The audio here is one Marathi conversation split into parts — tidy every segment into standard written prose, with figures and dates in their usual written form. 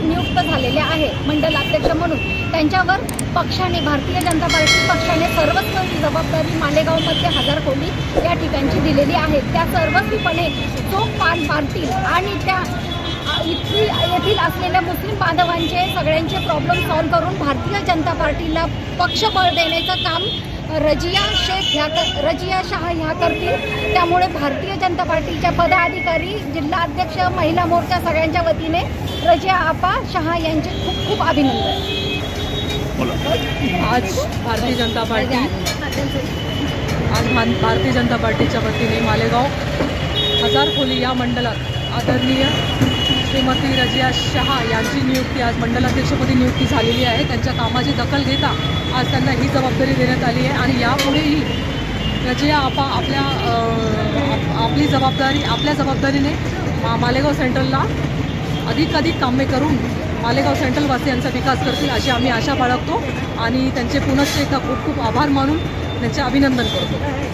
नियुक्त झालेले आहे मंडल अध्यक्ष म्हणून, त्यांच्यावर पक्षाने, भारतीय जनता पार्टी पक्षाने सर्वस्वी जबाबदारी मालेगावमध्ये 1000 कोटी या ठिकाणची दिलेली आहे। त्या सर्वस्वीपणे चोख पार पाडतील आणि त्या येथील असलेल्या मुस्लिम बांधवांचे सगळ्यांचे प्रॉब्लेम सॉल्व्ह करून भारतीय जनता पार्टीला पक्षबळ देण्याचं काम रजिया शाह ह्या करतील। त्यामुळे भारतीय जनता पार्टीच्या पदाधिकारी, जिल्हा अध्यक्ष, महिला मोर्चा सगळ्यांच्या वतीने रजिया आपा शाह यांचे खूप खूप अभिनंदन। आज भारतीय जनता पार्टीच्या वतीने मालेगाव 1000 खोली या मंडलात आदरणीय श्रीमती रजिया शाह यांची नियुक्ती, आज मंडलाध्यक्षपदी नियुक्ती झालेली आहे। त्यांच्या कामाची दखल घेता आज त्यांना ही जबाबदारी देण्यात आली आहे आणि यापुढेही रजिया आपा आपल्या जबाबदारीने मालेगाव सेंट्रलला अधिकाधिक कामे करून मालेगाव सेंट्रल वासियांचा विकास करतील अशी आम्ही आशा बाळगतो आणि त्यांचे पुनश्च एकदा खूप खूप आभार मानून त्यांचे अभिनंदन करतो।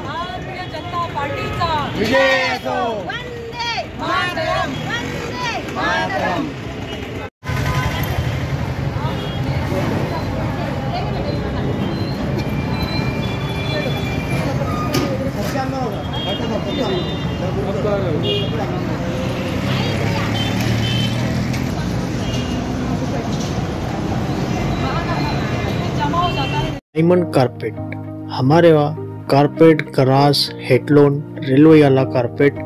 भारतीय जनता पार्टीचा विजय असो। वंदे मातरम, वंदे मातरम। डायमंड कारपेट, हमारे वहाँ कारपेट, ग्रास, हेडलोन, रेलवे वाला कारपेट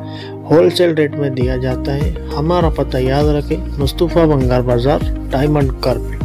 होलसेल रेट में दिया जाता है। हमारा पता याद रखें, मुस्तफा बंगार बाजार, डायमंड कारपेट।